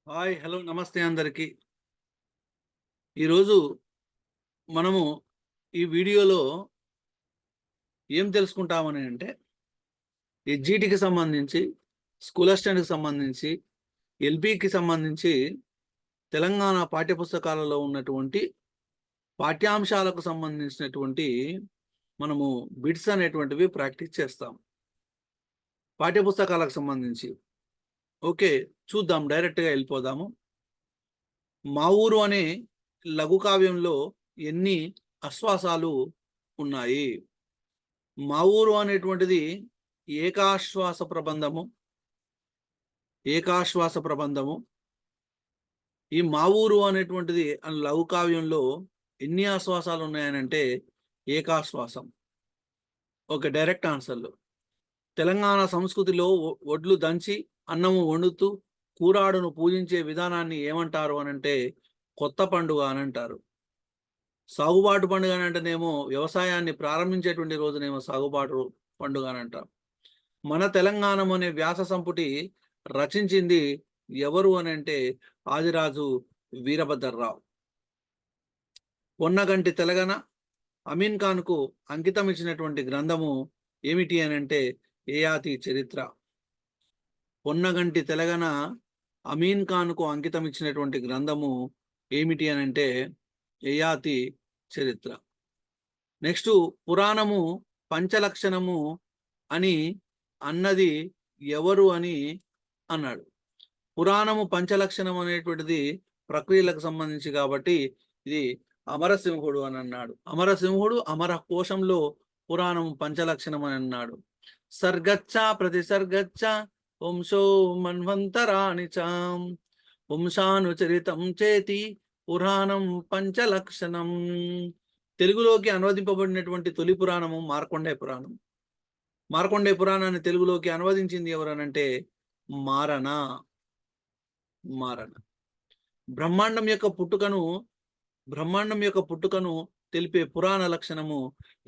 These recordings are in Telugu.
హాయ్ హలో నమస్తే అందరికీ. ఈరోజు మనము ఈ వీడియోలో ఏం తెలుసుకుంటామని అంటే ఎస్జిటికి సంబంధించి, స్కూల్ అసిస్టెంట్కి సంబంధించి, ఎల్పికి సంబంధించి తెలంగాణ పాఠ్యపుస్తకాలలో ఉన్నటువంటి పాఠ్యాంశాలకు సంబంధించినటువంటి మనము బిట్స్ అనేటువంటివి ప్రాక్టీస్ చేస్తాం పాఠ్యపుస్తకాలకు సంబంధించి. ఓకే, చూద్దాం, డైరెక్ట్గా వెళ్ళిపోదాము. మా ఊరు అనే లఘు కావ్యంలో ఎన్ని ఆశ్వాసాలు ఉన్నాయి? మా ఊరు అనేటువంటిది ఏకాశ్వాస ప్రబంధము. ఈ మా ఊరు అనేటువంటిది లఘు కావ్యంలో ఎన్ని ఆశ్వాసాలు ఉన్నాయనంటే ఏకాశ్వాసం. ఓకే, డైరెక్ట్ ఆన్సర్లు. తెలంగాణ సంస్కృతిలో ఒడ్లు దంచి అన్నము వండుతూ కూరాడును పూజించే విధానాన్ని ఏమంటారు అనంటే కొత్త పండుగ అని అంటారు. సాగుబాటు పండుగ అని అంటేనేమో వ్యవసాయాన్ని ప్రారంభించేటువంటి రోజునేమో సాగుబాటు పండుగ అని అంటారు. మన తెలంగాణం అనే వ్యాస సంపుటి రచించింది ఎవరు అని అంటే ఆదిరాజు వీరభద్రరావు. పొన్నగంటి తెలగన అమీన్ ఖాన్కు అంకితం ఇచ్చినటువంటి గ్రంథము ఏమిటి అని అంటే యయాతి చరిత్ర. పొన్నగంటి తెలగన అమీన్ ఖాన్కు అంకితం ఇచ్చినటువంటి గ్రంథము ఏమిటి అని అంటే యయాతి చరిత్ర. నెక్స్ట్, పురాణము పంచలక్షణము అని అన్నది ఎవరు అని అన్నాడు. పురాణము పంచలక్షణం అనేటువంటిది ప్రక్రియలకు సంబంధించి కాబట్టి ఇది అమరసింహుడు అని అన్నాడు. అమరసింహుడు అమర కోశంలో పురాణము పంచలక్షణం అని అన్నాడు. సర్గచ్చ ప్రతిసర్గచ్చ వంశో మన్వంతరాణి చాం వంశానుచరితం చేతి పురాణం పంచలక్షణం. తెలుగులోకి అనువదింపబడినటువంటి తొలి పురాణము మార్కండేయ పురాణం. మార్కండేయ పురాణాన్ని తెలుగులోకి అనువదించింది ఎవరనంటే మారణ. బ్రహ్మాండం యొక్క పుట్టుకను తెలిపే పురాణ లక్షణము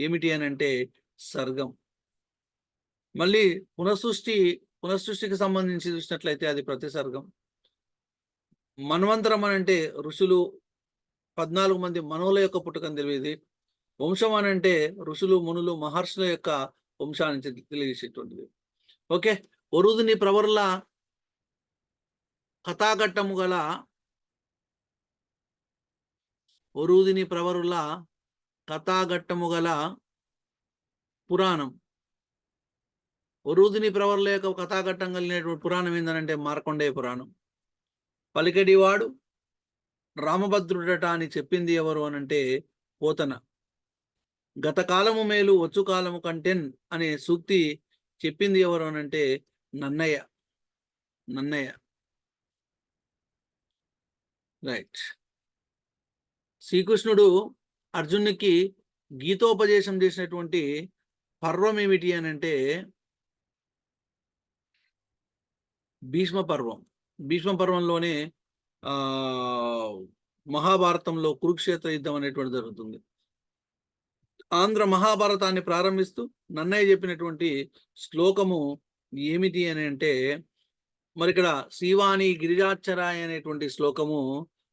ఏమిటి అని అంటే సర్గం. మళ్ళీ పునఃసృష్టికి సంబంధించి చూసినట్లయితే అది ప్రతిసర్గం. మన్వంతరం అని అంటే ఋషులు 14 మంది మనువుల యొక్క పుట్టుకను తెలియదు. వంశం అని అంటే ఋషులు మునులు మహర్షుల యొక్క వంశాన్ని తెలియజేసేటువంటిది. ఓకే, ఒరుదుని ప్రవరుల కథాఘట్టము గల పురాణం. ఒరుదిని ప్రవర్ల యొక్క కథాఘట్టం కలిగినటువంటి పురాణం ఏంటంటే మార్కండేయ పురాణం. పలికెడివాడు రామభద్రుడట అని చెప్పింది ఎవరు అనంటే పోతన. గత కాలము మేలు వచ్చు కాలము కంటెన్ అనే సూక్తి చెప్పింది ఎవరు అనంటే నన్నయ్య. రైట్. శ్రీకృష్ణుడు అర్జునునికి గీతోపదేశం చేసినటువంటి పర్వం ఏమిటి అని అంటే భీష్మ పర్వంలోనే మహాభారతంలో కురుక్షేత్ర యుద్ధం అనేటువంటి జరుగుతుంది. ఆంధ్ర మహాభారతాన్ని ప్రారంభిస్తూ నన్నయ్య చెప్పినటువంటి శ్లోకము ఏమిటి అని అంటే మరి ఇక్కడ శ్రీవాణి గిరిజాచరాయ అనేటువంటి శ్లోకము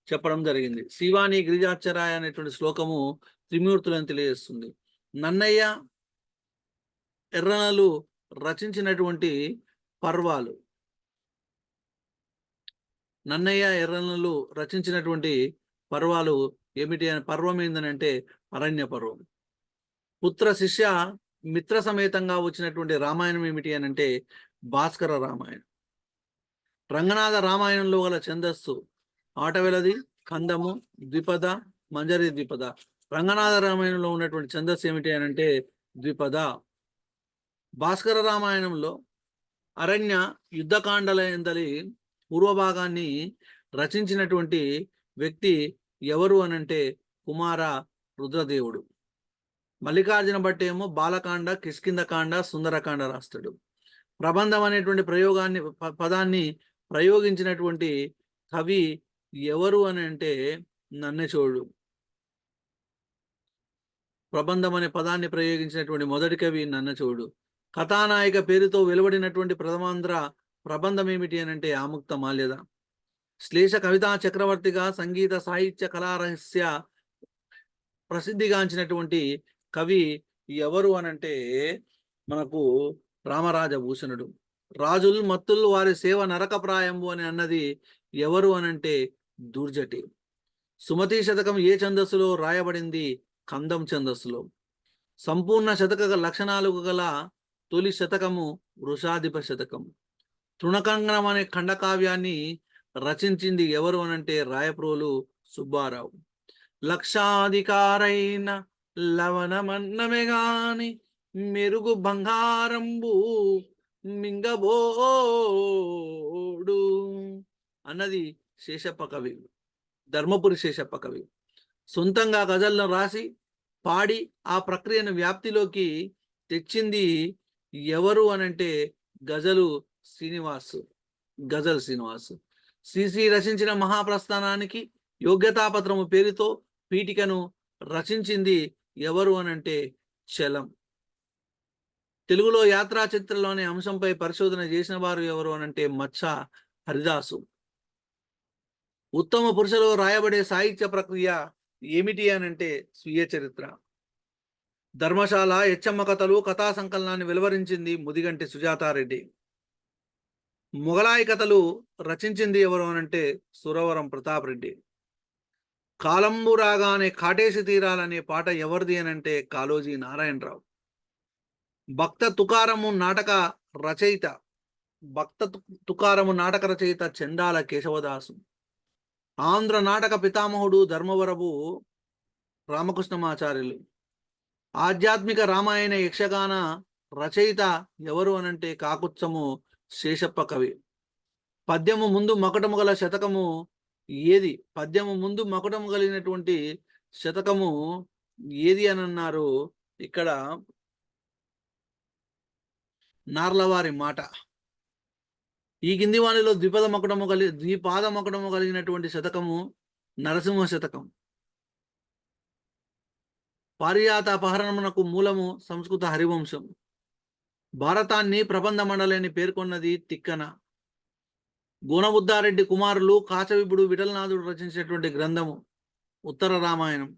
చెప్పడం జరిగింది. శ్రీవాణి గిరిజాచరాయ అనేటువంటి శ్లోకము త్రిమూర్తులను తెలియజేస్తుంది. నన్నయ్య ఎర్రనలు రచించినటువంటి పర్వాలు. ఏమిటి అని పర్వం ఏంటంటే అరణ్య పర్వం. పుత్ర శిష్య మిత్ర సమేతంగా వచ్చినటువంటి రామాయణం ఏమిటి అని అంటే భాస్కర రామాయణం. రంగనాథ రామాయణంలో గల ఛందస్సు ఆటవెలది, కందము, ద్విపద, మంజరి ద్విపద. రంగనాథ రామాయణంలో ఉన్నటువంటి ఛందస్సు ఏమిటి అని అంటే ద్విపద. భాస్కర రామాయణంలో అరణ్య యుద్ధకాండల ఎందలి పూర్వభాగాన్ని రచించినటువంటి వ్యక్తి ఎవరు అనంటే కుమార రుద్రదేవుడు. మల్లికార్జున భట్ ఏమో బాలకాండ, కిష్కిందకాండ, సుందరకాండ రాస్తాడు. ప్రబంధం అనేటువంటి పదాన్ని ప్రయోగించినటువంటి కవి ఎవరు అని అంటే నన్నచోడు. ప్రబంధం అనే పదాన్ని ప్రయోగించినటువంటి మొదటి కవి నన్నచోడు. కథానాయిక పేరుతో వెలువడినటువంటి ప్రథమాంధ్ర ప్రబంధం ఏమిటి అని అంటే ఆముక్త మాల్యద. శ్లేష కవితా చక్రవర్తిగా సంగీత సాహిత్య కళారహస్య ప్రసిద్ధిగాంచినటువంటి కవి ఎవరు అనంటే మనకు రామరాజభూషణుడు. రాజుల్ మత్తుల్ వారి సేవ నరకప్రాయంబు అని అన్నది ఎవరు అనంటే దూర్జటి. సుమతి శతకం ఏ ఛందస్సులో రాయబడింది? కందం ఛందస్సులో. సంపూర్ణ శతక లక్షణాలు గల తొలి శతకము వృషాధిప శతకం. తృణకంగనం అనే ఖండకావ్యాన్ని రచించింది ఎవరు అనంటే రాయప్రోలు సుబ్బారావు. లక్షాధికారైన లవణమన్నమే గాని మెరుగు బంగారంబు మింగబోడు అన్నది శేషప్ప కవి, ధర్మపురి శేషప్ప కవి. సొంతంగా గజల్ను రాసి పాడి ఆ ప్రక్రియను వ్యాప్తిలోకి తెచ్చింది ఎవరు అనంటే గజల్ శ్రీనివాస్. శ్రీశ్రీ రచించిన మహాప్రస్థానానికి యోగ్యతాపత్రము పేరుతో పీఠికను రచించింది ఎవరు అనంటే చలం. తెలుగులో యాత్రా చరిత్రలోని అంశంపై పరిశోధన చేసిన వారు ఎవరు అనంటే మచ్చ హరిదాసు. ఉత్తమ పురుషులో రాయబడే సాహిత్య ప్రక్రియ ఏమిటి అనంటే స్వీయ చరిత్ర. ధర్మశాల ఎచ్చమ్మ కథలు కథా సంకలనాన్ని వెలువరించింది ముదిగంటి సుజాతారెడ్డి. మొగలాయి కథలు రచించింది ఎవరు అనంటే సురవరం ప్రతాప్ రెడ్డి. కాలంబు రాగానే కాటేసి తీరాలనే పాట ఎవరిది అనంటే కాళోజీ నారాయణరావు. భక్త తుకారము నాటక రచయిత చెండాల కేశవదాసు. ఆంధ్ర నాటక పితామహుడు ధర్మవరపు రామకృష్ణమాచార్యులు. ఆధ్యాత్మిక రామాయణ యక్షగాన రచయిత ఎవరు అనంటే కాకుత్సము శేషప్ప కవి. పద్యము ముందు మకుటము గల శతకము ఏది? పద్యము ముందు మకుటము కలిగినటువంటి శతకము ఏది అని అన్నారు ఇక్కడ నార్లవారి మాట. ఈ కింది వాణిలో ద్విపాద మకుటము కలిగినటువంటి శతకము నరసింహ శతకం. పారిజాత అపహరణమునకు మూలము సంస్కృత హరివంశం. భారతాన్ని ప్రబంధ మండలి అని పేర్కొన్నది తిక్కన. గోనబుద్ధారెడ్డి కుమారులు కాచవిబుడు విఠలనాథుడు రచించినటువంటి గ్రంథము ఉత్తర రామాయణం,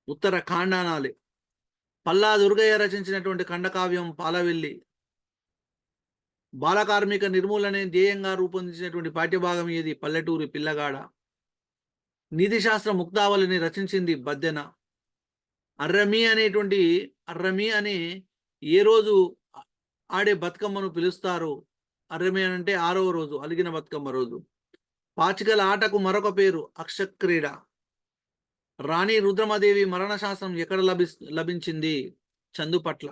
ఉత్తర ఖాండానాలి. పల్లా దుర్గయ్య రచించినటువంటి ఖండకావ్యం పాలవెల్లి. బాలకార్మిక నిర్మూలనే ధ్యేయంగా రూపొందించినటువంటి పాఠ్యభాగం ఏది? పల్లెటూరి పిల్లగాడ. నీతిశాస్త్ర ముక్తావళిని రచించింది బద్దెన. అర్రమి అని ఏ రోజు ఆడే బతుకమ్మను పిలుస్తారు? అర్రమి అంటే 6వ రోజు, అలిగిన బతుకమ్మ రోజు. పాచికల ఆటకు మరొక పేరు అక్షక్రీడ. రాణి రుద్రమదేవి మరణశాస్త్రం ఎక్కడ లభించింది? చందుపట్ల.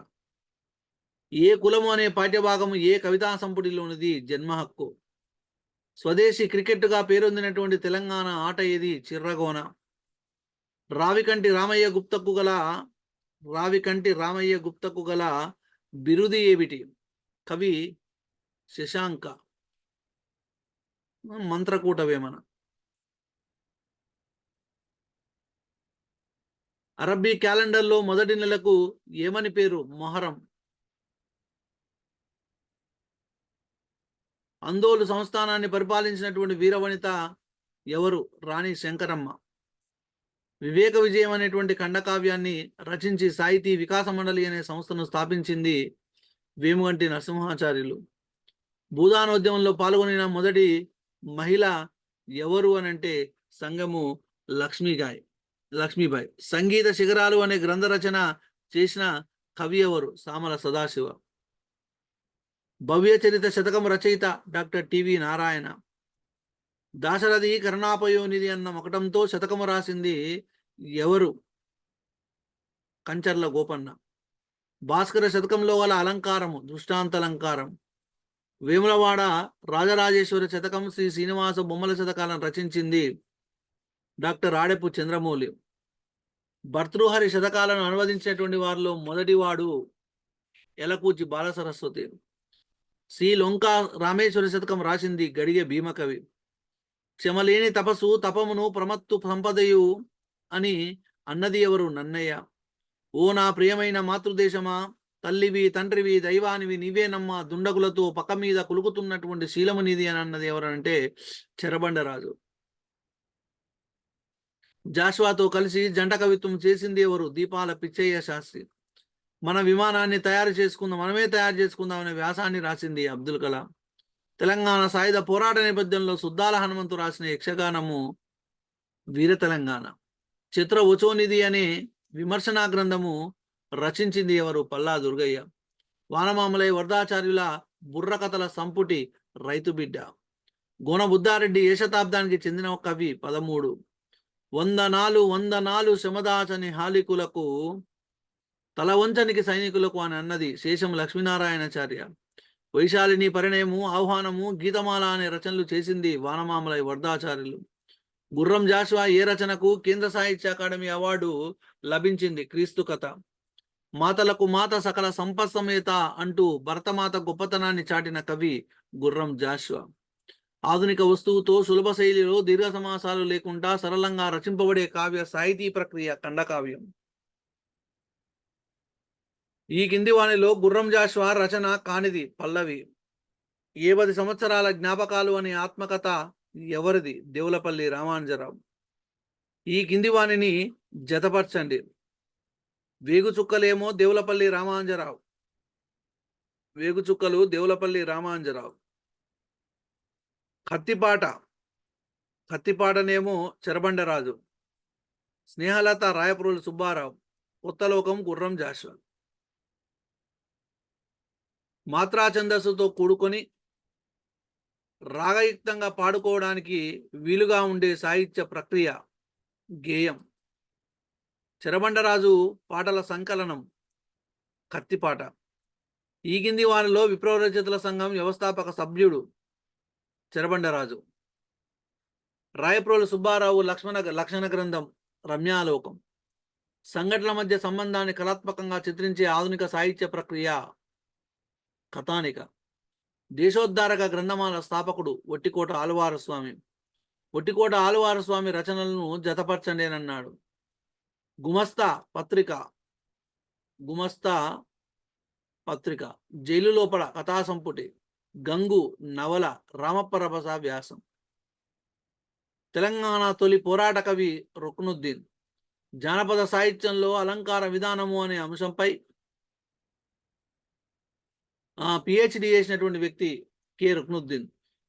ఏ కులము అనే పాఠ్యభాగము ఏ కవితా సంపుటిలోనిది? జన్మ హక్కు. స్వదేశీ క్రికెట్గా పేరొందినటువంటి తెలంగాణ ఆట ఏది? చిర్రగోన. రావికంటి రామయ్య గుప్తకు గల బిరుది ఏమిటి? కవి శశాంక. మంత్రకూట వేమన. అరబ్బీ క్యాలెండర్లో మొదటి నెలకు ఏమని పేరు? మొహరం. అందోలు సంస్థానాన్ని పరిపాలించినటువంటి వీరవనిత ఎవరు? రాణి శంకరమ్మ. వివేక విజయం అనేటువంటి ఖండకావ్యాన్ని రచించి సాహితీ వికాస మండలి అనే సంస్థను స్థాపించింది వేముగంటి నరసింహాచార్యులు. భూదానోద్యమంలో పాల్గొనిన మొదటి మహిళ ఎవరు అనంటే సంగము లక్ష్మీబాయి. సంగీత శిఖరాలు అనే గ్రంథ రచన చేసిన కవి ఎవరు? సామల సదాశివ. భవ్య చరిత శతకం రచయిత డాక్టర్ టివి నారాయణ. దాశరథి కరుణాపయోనిధి అన్న మకటంతో శతకము రాసింది ఎవరు? కంచర్ల గోపన్న. భాస్కర శతకంలో గల అలంకారము దృష్టాంతలంకారం. వేములవాడ రాజరాజేశ్వర శతకం శ్రీ శ్రీనివాస బొమ్మల శతకాలను రచించింది డాక్టర్ ఆడెపు చంద్రమౌళి. భర్తృహరి శతకాలను అనువదించినటువంటి వారిలో మొదటివాడు ఎలకూచి బాలసరస్వతి. శ్రీ లొంకా రామేశ్వర శతకం రాసింది గడియ భీమకవి. క్షమలేని తపస్సు తపమును ప్రమత్తు సంపదయు అని అన్నది ఎవరు? నన్నయ్య. ఓ నా ప్రియమైన మాతృదేశమా, తల్లివి తండ్రివి దైవానివి నీవేనమ్మా దుండగులతో పక్క మీద కులుకుతున్నటువంటి శీలము నీది అని అన్నది ఎవరంటే చెరబండరాజు. జాషువాతో కలిసి జంట కవిత్వం చేసింది ఎవరు? దీపాల పిచ్చయ్య శాస్త్రి. మన విమానాన్ని తయారు చేసుకుందాం, మనమే తయారు చేసుకుందాం అనే వ్యాసాన్ని రాసింది అబ్దుల్ కలాం. తెలంగాణ సాయుధ పోరాట నేపథ్యంలో సుద్దాల హనుమంతు రాసిన యక్షగానము వీర తెలంగాణ. చిత్ర వచోనిధి అనే విమర్శనా గ్రంథము రచించింది ఎవరు? పల్లా దుర్గయ్య. వానమామలై వరదాచార్యుల బుర్రకథల సంపుటి రైతు బిడ్డ. గోన బుద్ధారెడ్డి ఏ శతాబ్దానికి చెందిన ఒక కవి? 13. వందనాలు వందనాలు శమదాచని హాలికులకు తల వంచనికి సైనికులకు అని అన్నది శేషం లక్ష్మీనారాయణాచార్య. వైశాలిని పరిణయము ఆహ్వానము గీతమాల అనే రచనలు చేసింది వానమామలై వరదాచార్యులు. గుర్రం జాషువా ఏ రచనకు కేంద్ర సాహిత్య అకాడమీ అవార్డు లభించింది? క్రీస్తు కథ. మాతలకు మాత సకల సంపత్సమేత అంటూ భరతమాత గొప్పతనాన్ని చాటిన కవి గుర్రం జాషువా. ఆధునిక వస్తువుతో సులభ శైలిలో దీర్ఘ సమాసాలు లేకుండా సరళంగా రచింపబడే కావ్య సాహితీ ప్రక్రియ ఖండకావ్యం. ఈ కింది వానిలో గుర్రం జాషువా రచన కానిది పల్లవి. 10 సంవత్సరాల జ్ఞాపకాలు అనే ఆత్మకథ ఎవరిది? దేవులపల్లి రామాంజరావు. ఈ కింది వానిని జతపరచండి. వేగుచుక్కలేమో దేవులపల్లి రామాంజరావు. వేగుచుక్కలు దేవులపల్లి రామాంజరావు. కత్తిపాటనేమో చెరబండరాజు. స్నేహలత రాయప్రోలు సుబ్బారావు. కొత్తలోకం గుర్రం జాషువా. మాత్రా ఛందస్సుతో కూడుకొని రాగయుక్తంగా పాడుకోవడానికి వీలుగా ఉండే సాహిత్య ప్రక్రియ గేయం. చెరబండరాజు పాటల సంకలనం కత్తిపాట. ఈ కింది వారిలో విప్లవ సంఘం వ్యవస్థాపక సభ్యుడు చెరబండరాజు. రాయప్రోలు సుబ్బారావు లక్షణ గ్రంథం రమ్యాలోకం. సంఘటనల మధ్య సంబంధాన్ని కళాత్మకంగా చిత్రించే ఆధునిక సాహిత్య ప్రక్రియ కథానిక. దేశోద్ధారక గ్రంథమాల స్థాపకుడు ఒట్టికోట ఆలువారస్వామి. ఒట్టికోట ఆలువారస్వామి రచనలను జతపరచండి అని అన్నాడు. గుమస్తా పత్రిక, జైలు లోపల కథా సంపుటి, గంగు నవల, రామప్పరభస వ్యాసం. తెలంగాణ తొలి పోరాట కవి రుక్నుద్దీన్. జానపద సాహిత్యంలో అలంకార విధానము అనే అంశంపై పిహెచ్డి చేసినటువంటి వ్యక్తి కె రుక్నుద్దీన్.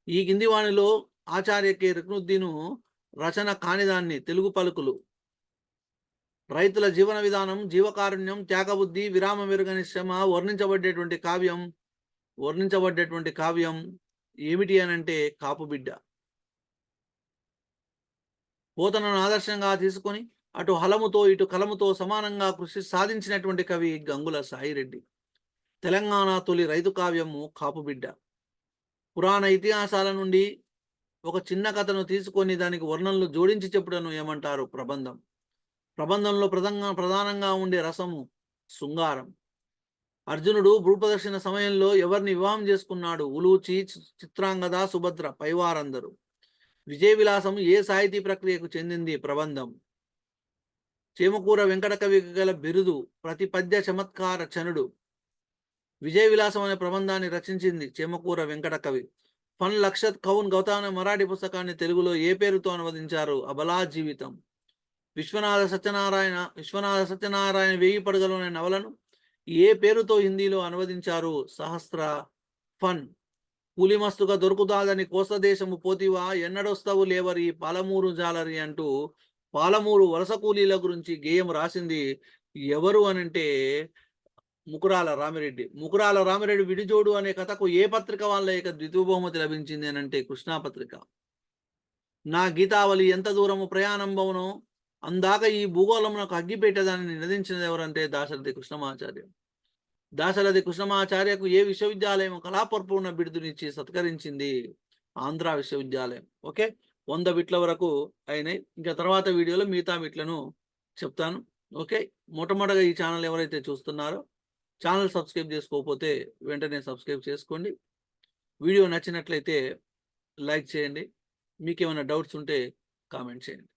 ఈ కింది వానిలో ఆచార్య కె రుక్నుద్దీను రచన కానిదాన్ని తెలుగు పలుకులు. రైతుల జీవన విధానం, జీవకారుణ్యం, త్యాగబుద్ధి, విరామ మెరుగని శ్రమ వర్ణించబడ్డేటువంటి కావ్యం ఏమిటి అనంటే కాపుబిడ్డ. పోతనను ఆదర్శంగా తీసుకొని అటు హలముతో ఇటు కలముతో సమానంగా కృషి సాధించినటువంటి కవి గంగుల సాయిరెడ్డి. తెలంగాణ తొలి రైతు కావ్యము కాపుబిడ్డ. పురాణ ఇతిహాసాల నుండి ఒక చిన్న కథను తీసుకొని దానికి వర్ణనలు జోడించి చెప్పుటను ఏమంటారు? ప్రబంధం. ప్రబంధంలో ప్రధానంగా ఉండే రసము శృంగారం. అర్జునుడు భూప్రదక్షిణ సమయంలో ఎవరిని వివాహం చేసుకున్నాడు? ఉలూచి, చిత్రాంగద, సుభద్ర, పైవారందరూ. విజయ విలాసం ఏ సాహితీ ప్రక్రియకు చెందింది? ప్రబంధం. చేమకూర వెంకటకవి గల బిరుదు ప్రతిపద్య చమత్కార చనుడు. విజయ విలాసం అనే ప్రబంధాన్ని రచించింది చేమకూర వెంకటకవి. ఫన్ లక్షత్ కౌన్ గౌతమ్ అనే మరాఠీ పుస్తకాన్ని తెలుగులో ఏ పేరుతో అనువదించారు? అబలా జీవితం. విశ్వనాథ సత్యనారాయణ 1000 పడగలు అనే నవలను ఏ పేరుతో హిందీలో అనువదించారు? సహస్ర ఫన్. కూలిమస్తుగా దొరుకుతాదని కోస్తదేశము పోతివా, ఎన్నడొస్తావు లేవరి, పాలమూరు జాలరి అంటూ పాలమూరు వలస కూలీల గురించి గేయం రాసింది ఎవరు అనంటే ముకురాల రామిరెడ్డి. ముకురాల రామిరెడ్డి విడిజోడు అనే కథకు ఏ పత్రిక వాళ్ళ ద్వితీయ బహుమతి లభించింది అనంటే కృష్ణా పత్రిక. నా గీతావళి ఎంత దూరము ప్రయాణం బవును, అందాక ఈ భూగోళమునకు అగ్గిపెట్టేదాన్ని నినదించినది ఎవరంటే దాశరథి కృష్ణమాచార్య. దాశరథి కృష్ణమాచార్యకు ఏ విశ్వవిద్యాలయం కళాపూర్ణ బిరుదునిచ్చి సత్కరించింది? ఆంధ్ర విశ్వవిద్యాలయం. ఓకే, 100 బిట్ల వరకు అయినాయి. ఇంకా తర్వాత వీడియోలో మిగతా బిట్లను చెప్తాను. ఓకే, మొట్టమొదటిగా ఈ ఛానల్ ఎవరైతే చూస్తున్నారో ఛానల్ సబ్స్క్రైబ్ చేసుకోకపోతే వెంటనే సబ్స్క్రైబ్ చేసుకోండి. వీడియో నచ్చినట్లయితే లైక్ చేయండి. మీకు ఏమైనా డౌట్స్ ఉంటే కామెంట్ చేయండి.